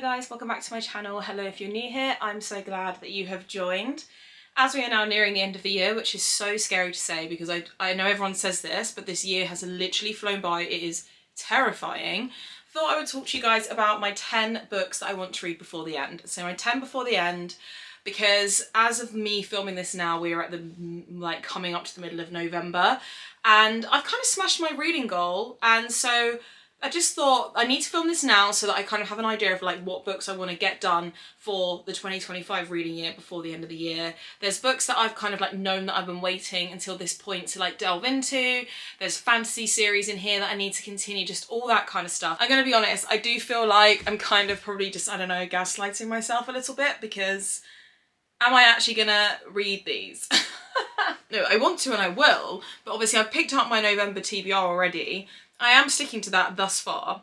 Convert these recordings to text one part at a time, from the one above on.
Hello guys, welcome back to my channel. Hello if you're new here, I'm so glad that you have joined. As we are now nearing the end of the year, which is so scary to say because I know everyone says this, but this year has literally flown by. It is terrifying. Thought I would talk to you guys about my 10 books that I want to read before the end. So my 10 before the end, because as of me filming this now, we are at the coming up to the middle of November, and I've kind of smashed my reading goal, and so I just thought I need to film this now so that I kind of have an idea of like what books I want to get done for the 2025 reading year before the end of the year. There's books that I've kind of like known that I've been waiting until this point to like delve into. There's fantasy series in here that I need to continue, just all that kind of stuff. I'm going to be honest, I do feel like I'm kind of probably just, I don't know, gaslighting myself a little bit because am I actually going to read these? No, I want to and I will, but obviously I've picked up my November TBR already. I am sticking to that thus far.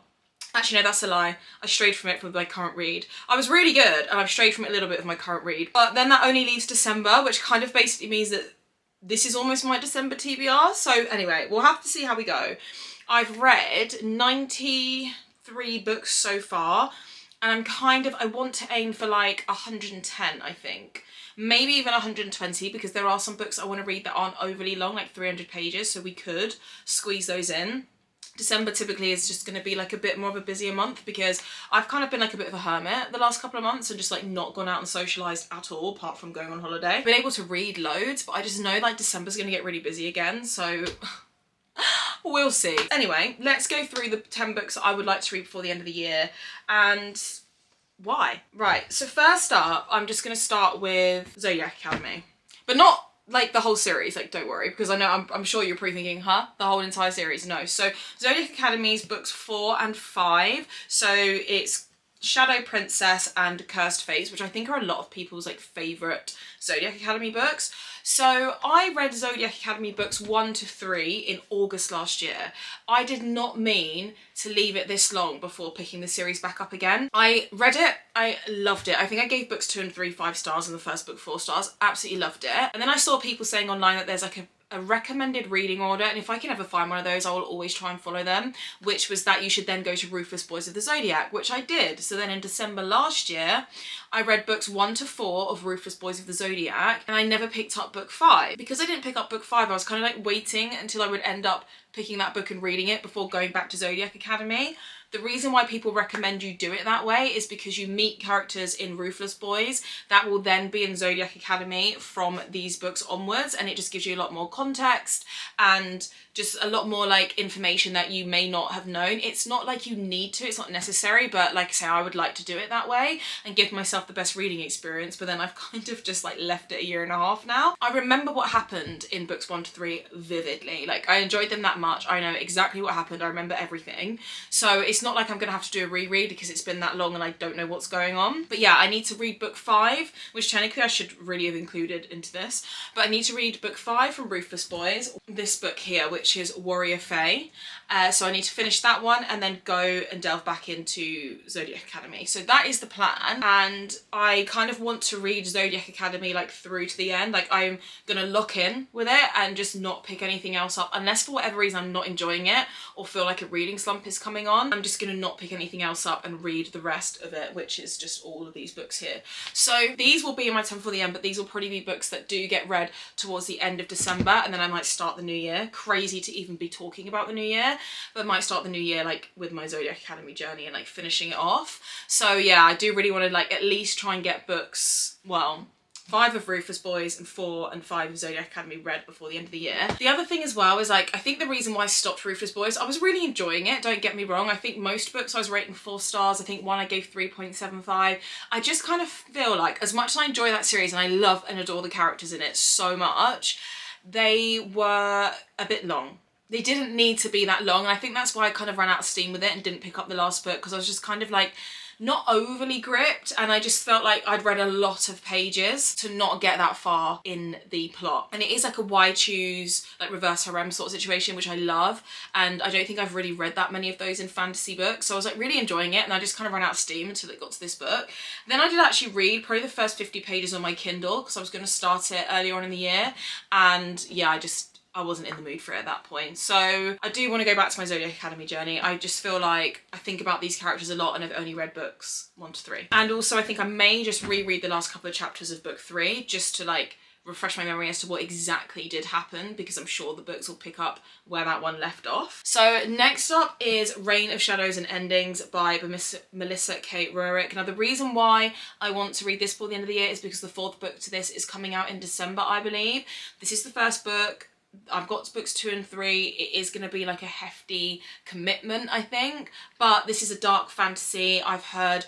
Actually, no, that's a lie. I strayed from it with my current read. I was really good and I've strayed from it a little bit with my current read. But then that only leaves December, which kind of basically means that this is almost my December TBR. So anyway, we'll have to see how we go. I've read 93 books so far, and I want to aim for like 110, I think. Maybe even 120, because there are some books I want to read that aren't overly long, like 300 pages, so we could squeeze those in. December typically is just going to be like a bit more of a busier month because I've kind of been like a bit of a hermit the last couple of months and just like not gone out and socialised at all apart from going on holiday. Been able to read loads, but I just know like December's going to get really busy again, so we'll see. Anyway, let's go through the 10 books that I would like to read before the end of the year and why. Right, so first up, I'm just going to start with Zodiac Academy, but not like the whole series, like don't worry, because I know I'm sure you're probably thinking, huh? The whole entire series? No. So Zodiac Academy's books 4 and 5. So it's Shadow Princess and Cursed Fates, which I think are a lot of people's like favourite Zodiac Academy books. So I read Zodiac Academy books 1 to 3 in August last year. I did not mean to leave it this long before picking the series back up again. I read it, I loved it. I think I gave books 2 and 3 5 stars and the first book 4 stars. Absolutely loved it. And then I saw people saying online that there's like a recommended reading order, and if I can ever find one of those I will always try and follow them, which was that you should then go to Ruthless Boys of the Zodiac, which I did. So then in December last year I read books 1 to 4 of Ruthless Boys of the Zodiac, and I never picked up book 5. Because I didn't pick up book 5, I was kind of like waiting until I would end up picking that book and reading it before going back to Zodiac Academy. The reason why people recommend you do it that way is because you meet characters in Ruthless Boys that will then be in Zodiac Academy from these books onwards, and it just gives you a lot more context and just a lot more like information that you may not have known. It's not like you need to, it's not necessary, but like I say, I would like to do it that way and give myself the best reading experience, but then I've kind of just like left it a year and a half now. I remember what happened in books 1 to 3 vividly. Like I enjoyed them that much. I know exactly what happened. I remember everything. So it's not like I'm gonna have to do a reread because it's been that long and I don't know what's going on. But yeah, I need to read book 5, which technically I should really have included into this, but I need to read book 5 from Ruthless Boys, this book here, which is Warrior Fae. So I need to finish that one and then go and delve back into Zodiac Academy. So that is the plan, and I kind of want to read Zodiac Academy like through to the end. Like I'm gonna lock in with it and just not pick anything else up unless for whatever reason I'm not enjoying it or feel like a reading slump is coming on. I'm just gonna not pick anything else up and read the rest of it, which is just all of these books here. So these will be in my 10 for the end, but these will probably be books that do get read towards the end of December, and then I might start the new year. Crazy to even be talking about the new year, but I might start the new year like with my Zodiac Academy journey and like finishing it off. So yeah, I do really want to like at least try and get books, well, 5 of Ruthless Boys and 4 and 5 of Zodiac Academy read before the end of the year. The other thing as well is like, I think the reason why I stopped Ruthless Boys, I was really enjoying it, don't get me wrong. I think most books I was rating 4 stars. I think one I gave 3.75. I just kind of feel like as much as I enjoy that series and I love and adore the characters in it so much, they were a bit long. They didn't need to be that long, and I think that's why I kind of ran out of steam with it and didn't pick up the last book, because I was just kind of like not overly gripped, and I just felt like I'd read a lot of pages to not get that far in the plot. And it is like a why choose, like reverse harem sort of situation, which I love, and I don't think I've really read that many of those in fantasy books, so I was like really enjoying it, and I just kind of ran out of steam until it got to this book. Then I did actually read probably the first 50 pages on my Kindle because I was going to start it earlier on in the year, and yeah, I just I wasn't in the mood for it at that point. So I do want to go back to my Zodiac Academy journey. I just feel like I think about these characters a lot and I've only read books 1 to 3. And also I think I may just reread the last couple of chapters of book 3 just to like refresh my memory as to what exactly did happen, because I'm sure the books will pick up where that one left off. So next up is Reign of Shadows and Endings by Melissa K. Roerick. Now the reason why I want to read this before the end of the year is because the 4th book to this is coming out in December, I believe. This is the first book. I've got books 2 and 3. It is going to be like a hefty commitment, I think, but this is a dark fantasy. I've heard,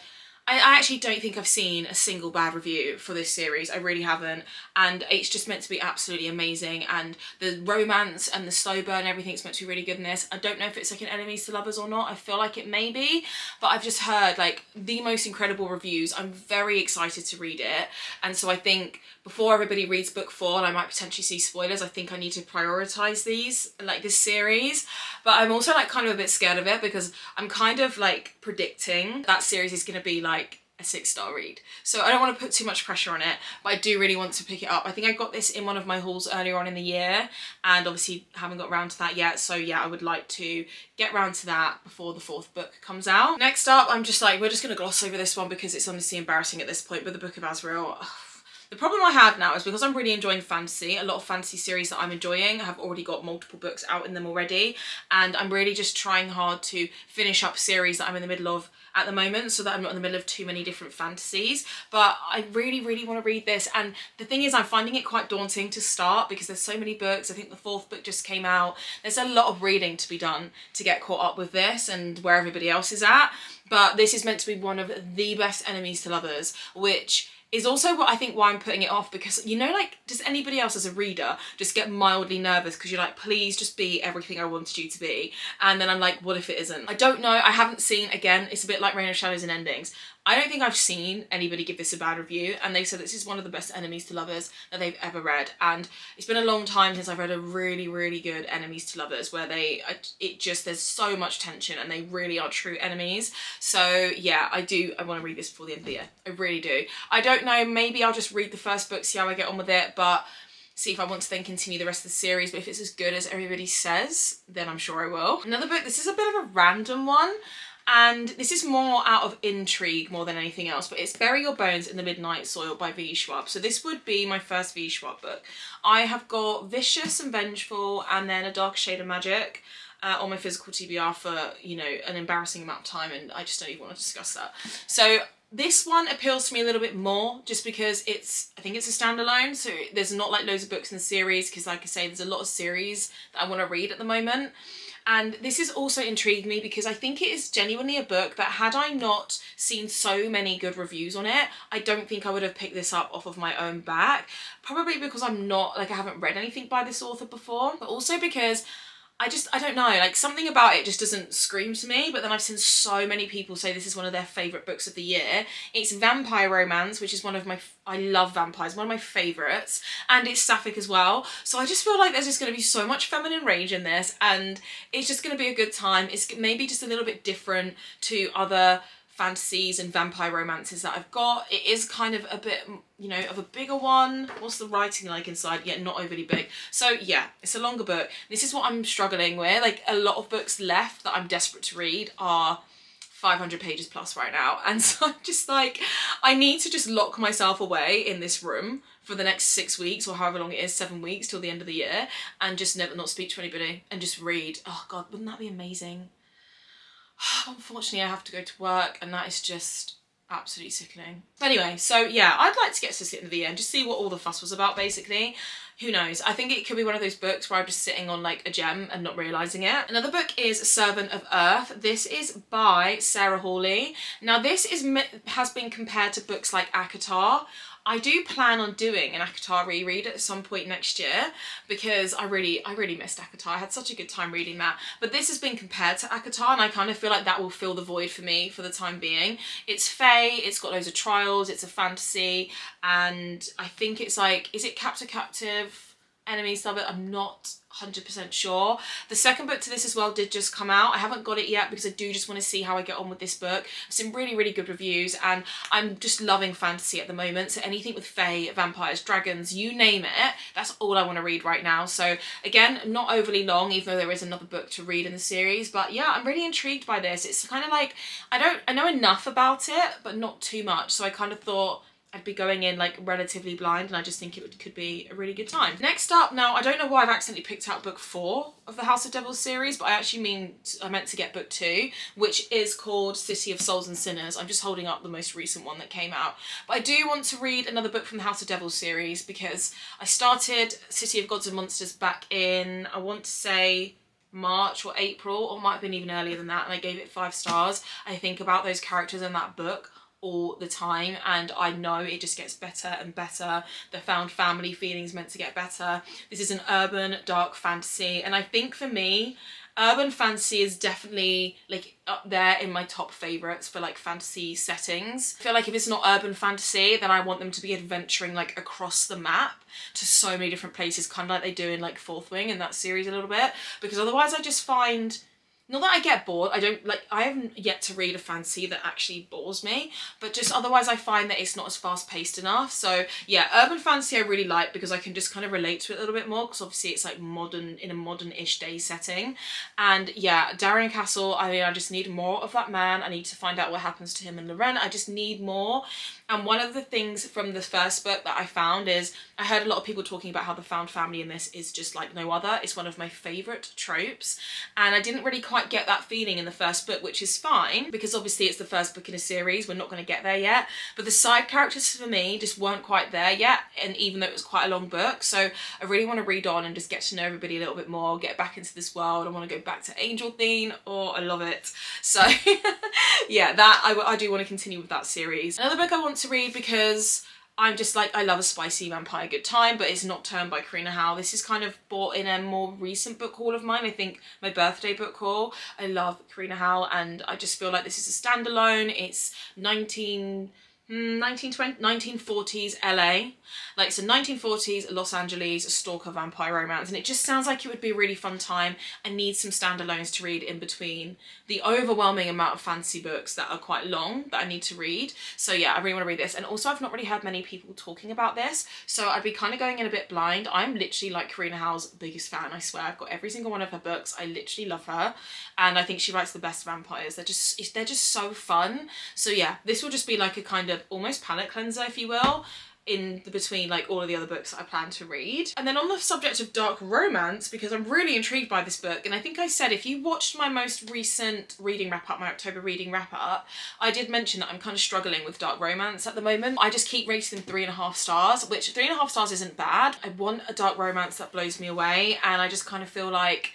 I actually don't think I've seen a single bad review for this series. I really haven't, and it's just meant to be absolutely amazing, and the romance and the slow burn, everything's meant to be really good in this. I don't know if it's like an enemies to lovers or not. I feel like it may be, but I've just heard like the most incredible reviews. I'm very excited to read it, and so I think before everybody reads book 4 and I might potentially see spoilers, I think I need to prioritize these, like this series. But I'm also like kind of a bit scared of it because I'm kind of like predicting that series is going to be like a 6-star read. So I don't want to put too much pressure on it, but I do really want to pick it up. I think I got this in one of my hauls earlier on in the year and obviously haven't got around to that yet. So yeah, I would like to get round to that before the 4th book comes out. Next up, I'm just like, we're just going to gloss over this one because it's honestly embarrassing at this point, but the Book of Azrael. The problem I have now is because I'm really enjoying fantasy, a lot of fantasy series that I'm enjoying have already got multiple books out in them already, and I'm really just trying hard to finish up series that I'm in the middle of at the moment so that I'm not in the middle of too many different fantasies. But I really want to read this, and the thing is I'm finding it quite daunting to start because there's so many books. I think the 4th book just came out. There's a lot of reading to be done to get caught up with this and where everybody else is at, but this is meant to be one of the best enemies to lovers, which is also what I think why I'm putting it off, because you know, like, does anybody else as a reader just get mildly nervous because you're like, please just be everything I wanted you to be, and then I'm like, what if it isn't? I don't know. I haven't seen, again, it's a bit like Reign of Shadows and Endings. I don't think I've seen anybody give this a bad review, and they said this is one of the best enemies to lovers that they've ever read, and it's been a long time since I've read a really good enemies to lovers where there's so much tension and they really are true enemies. So yeah, I want to read this before the end of the year. I really do. I don't know, maybe I'll just read the first book, see how I get on with it, but see if I want to then continue the rest of the series. But if it's as good as everybody says, then I'm sure I will. Another book, this is a bit of a random one, and this is more out of intrigue more than anything else, but it's Bury Your Bones in the Midnight Soil by V. Schwab. So this would be my first V. Schwab book. I have got Vicious and Vengeful and then A Dark Shade of Magic on my physical TBR for, you know, an embarrassing amount of time, and I just don't even want to discuss that. So this one appeals to me a little bit more just because I think it's a standalone, so there's not like loads of books in the series, because like I say, there's a lot of series that I want to read at the moment. And this has also intrigued me because I think it is genuinely a book that, had I not seen so many good reviews on it, I don't think I would have picked this up off of my own back. Probably because I haven't read anything by this author before, but also because I don't know, like something about it just doesn't scream to me. But then I've seen so many people say this is one of their favourite books of the year. It's vampire romance, which is I love vampires, one of my favourites, and it's sapphic as well. So I just feel like there's just going to be so much feminine rage in this, and it's just going to be a good time. It's maybe just a little bit different to other fantasies and vampire romances that I've got. It is kind of a bit, you know, of a bigger one. What's the writing like inside? Yeah, not overly big. So yeah, it's a longer book. This is what I'm struggling with. Like, a lot of books left that I'm desperate to read are 500 pages plus right now, and so I'm just like, I need to just lock myself away in this room for the next 6 weeks, or however long it is, 7 weeks till the end of the year, and just not speak to anybody and just read. Oh god, wouldn't that be amazing? Unfortunately, I have to go to work, and that is just absolutely sickening. But anyway, so yeah, I'd like to get to the end of the year and just see what all the fuss was about, basically. Who knows? I think it could be one of those books where I'm just sitting on like a gem and not realising it. Another book is Servant of Earth. This is by Sarah Hawley. Now this has been compared to books like ACOTAR. I do plan on doing an ACOTAR reread at some point next year because I really missed ACOTAR. I had such a good time reading that. But this has been compared to ACOTAR, and I kind of feel like that will fill the void for me for the time being. It's fae, it's got loads of trials, it's a fantasy, and I think it's like, is it captive enemies of it. I'm not 100% sure. The second book to this as well did just come out. I haven't got it yet because I do just want to see how I get on with this book. I've seen really, really good reviews and I'm just loving fantasy at the moment. So anything with fae, vampires, dragons, you name it, that's all I want to read right now. So again, not overly long, even though there is another book to read in the series. But yeah, I'm really intrigued by this. It's kind of like, I know enough about it, but not too much. So I kind of thought I'd be going in like relatively blind, and I just think it could be a really good time. Next up, now I don't know why I've accidentally picked out book 4 of the House of Devils series, but I meant to get book 2, which is called City of Souls and Sinners. I'm just holding up the most recent one that came out. But I do want to read another book from the House of Devils series because I started City of Gods and Monsters back in, I want to say, March or April, or might have been even earlier than that, and I gave it 5 stars. I think about those characters in that book all the time, and I know it just gets better and better. The found family feeling's meant to get better. This is an urban dark fantasy, and I think for me, urban fantasy is definitely like up there in my top favourites for like fantasy settings. I feel like if it's not urban fantasy, then I want them to be adventuring like across the map to so many different places, kind of like they do in like Fourth Wing in that series a little bit, because otherwise I just find, not that I get bored, I haven't yet to read a fantasy that actually bores me, but just otherwise I find that it's not as fast paced enough. So yeah, urban fantasy I really like because I can just kind of relate to it a little bit more, because obviously it's like modern, in a modern-ish day setting. And yeah, Darien Castle, I mean, I just need more of that man. I need to find out what happens to him and Loren. I just need more. And one of the things from the first book that I found is, I heard a lot of people talking about how the found family in this is just like no other. It's one of my favourite tropes. And I didn't really quite get that feeling in the first book, which is fine, because obviously it's the first book in a series. We're not going to get there yet. But the side characters for me just weren't quite there yet. And even though it was quite a long book. So I really want to read on and just get to know everybody a little bit more, get back into this world. I want to go back to Angel Theme. Oh, I love it. So yeah, that I do want to continue with that series. Another book I want to read, because I'm just like, I love a spicy vampire good time, but it's Nocturne by Karina Howe. This is kind of bought in a more recent book haul of mine, I think my birthday book haul. I love Karina Howe, and I just feel like this is a standalone. It's 1940s LA, like, so 1940s Los Angeles, a stalker vampire romance, and it just sounds like it would be a really fun time. I need some standalones to read in between the overwhelming amount of fantasy books that are quite long that I need to read. So yeah, I really want to read this. And also I've not really heard many people talking about this, so I'd be kind of going in a bit blind. I'm literally like Karina Howe's biggest fan, I swear. I've got every single one of her books. I literally love her, and I think she writes the best vampires. They're just so fun. So yeah, this will just be like a kind of almost palette cleanser, if you will, in the between like all of the other books that I plan to read. And then on the subject of dark romance, because I'm really intrigued by this book, and I think I said, if you watched my most recent reading wrap up, my October reading wrap up, I did mention that I'm kind of struggling with dark romance at the moment. I just keep rating them 3.5 stars, which 3.5 stars isn't bad. I want a dark romance that blows me away, and I just kind of feel like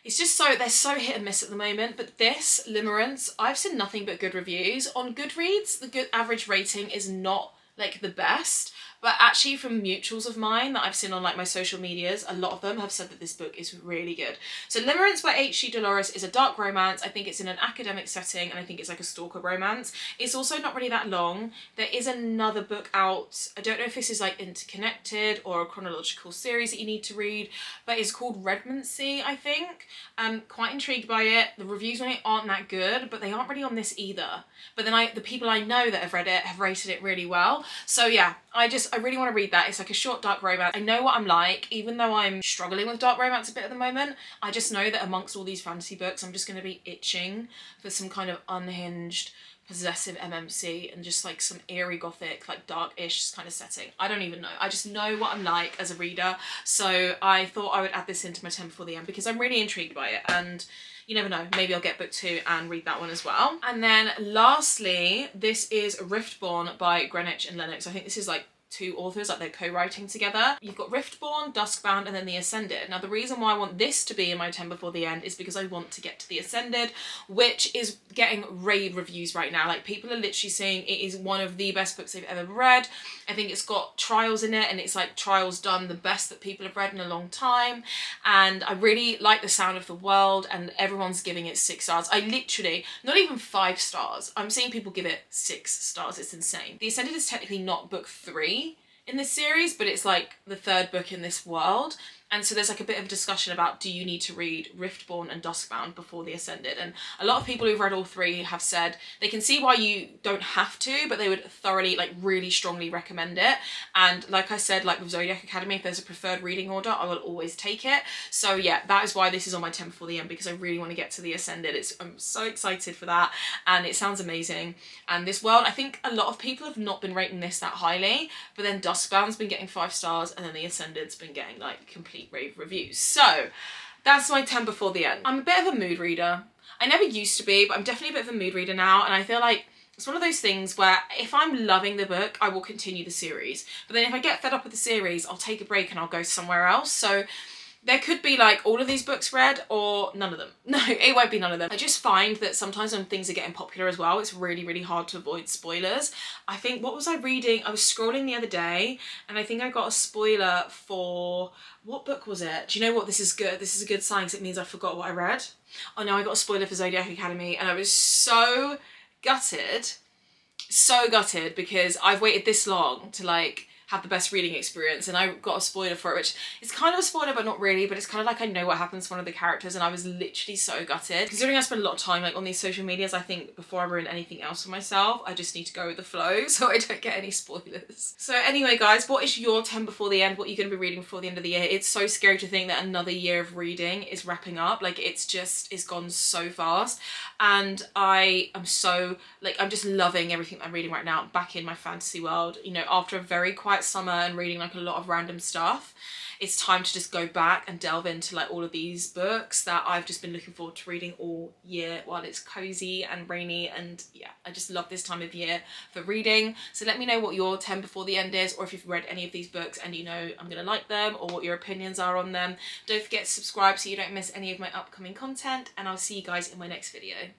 it's just they're so hit and miss at the moment. But this, Limerence, I've seen nothing but good reviews. On Goodreads, the good average rating is not like the best, but actually from mutuals of mine that I've seen on like my social medias, a lot of them have said that this book is really good. So Limerence by H.G. Dolores is a dark romance. I think it's in an academic setting, and I think it's like a stalker romance. It's also not really that long. There is another book out. I don't know if this is like interconnected or a chronological series that you need to read, but it's called Redmancy, I think. I'm quite intrigued by it. The reviews on it aren't that good, but they aren't really on this either. But then the people I know that have read it have rated it really well. So yeah, I really want to read that. It's like a short dark romance. I know what I'm like, even though I'm struggling with dark romance a bit at the moment. I just know that amongst all these fantasy books, I'm just going to be itching for some kind of unhinged, possessive MMC and just like some eerie gothic, like dark-ish kind of setting. I don't even know. I just know what I'm like as a reader. So I thought I would add this into my 10 before the end because I'm really intrigued by it, and you never know, maybe I'll get book 2 and read that one as well. And then lastly, this is Riftborn by Greenwich and Lennox. I think this is like 2 authors, like they're co-writing together. You've got Riftborn, Duskbound, and then The Ascended. Now the reason why I want this to be in my 10 before the end is because I want to get to The Ascended, which is getting rave reviews right now. Like, people are literally saying it is one of the best books they've ever read. I think it's got trials in it, and it's like trials done the best that people have read in a long time. And I really like the sound of the world, and everyone's giving it 6 stars. I literally, not even 5 stars. I'm seeing people give it 6 stars. It's insane. The Ascended is technically not book 3 in this series, but it's like the third book in this world. And so there's like a bit of a discussion about, do you need to read Riftborn and Duskbound before The Ascended? And a lot of people who've read all three have said they can see why you don't have to, but they would thoroughly, like really strongly recommend it. And like I said, like with Zodiac Academy, if there's a preferred reading order, I will always take it. So yeah, that is why this is on my 10 before the end, because I really want to get to The Ascended. I'm so excited for that, and it sounds amazing. And this world, I think a lot of people have not been rating this that highly, but then Duskbound's been getting 5 stars, and then The Ascended's been getting like complete rave reviews. So that's my 10 before the end. I'm a bit of a mood reader. I never used to be, but I'm definitely a bit of a mood reader now, and I feel like it's one of those things where if I'm loving the book, I will continue the series. But then if I get fed up with the series, I'll take a break and I'll go somewhere else. So there could be like all of these books read or none of them. No, it won't be none of them. I just find that sometimes when things are getting popular as well, it's really, really hard to avoid spoilers. I think, what was I reading? I was scrolling the other day and I think I got a spoiler for, what book was it? Do you know what? This is good. This is a good sign because it means I forgot what I read. Oh no, I got a spoiler for Zodiac Academy and I was so gutted because I've waited this long to like have the best reading experience, and I got a spoiler for it, which is kind of a spoiler but not really, but it's kind of like I know what happens to one of the characters, and I was literally so gutted. Considering I spend a lot of time like on these social medias, I think before I ruin anything else for myself, I just need to go with the flow so I don't get any spoilers. So anyway guys, what is your 10 before the end? What are you going to be reading before the end of the year? It's so scary to think that another year of reading is wrapping up. Like it's gone so fast, and I am so like, I'm just loving everything I'm reading right now. I'm back in my fantasy world, you know, after a very quiet summer and reading like a lot of random stuff. It's time to just go back and delve into like all of these books that I've just been looking forward to reading all year while it's cozy and rainy, and yeah, I just love this time of year for reading. So let me know what your 10 before the end is, or if you've read any of these books and you know I'm gonna like them, or what your opinions are on them. Don't forget to subscribe so you don't miss any of my upcoming content, and I'll see you guys in my next video.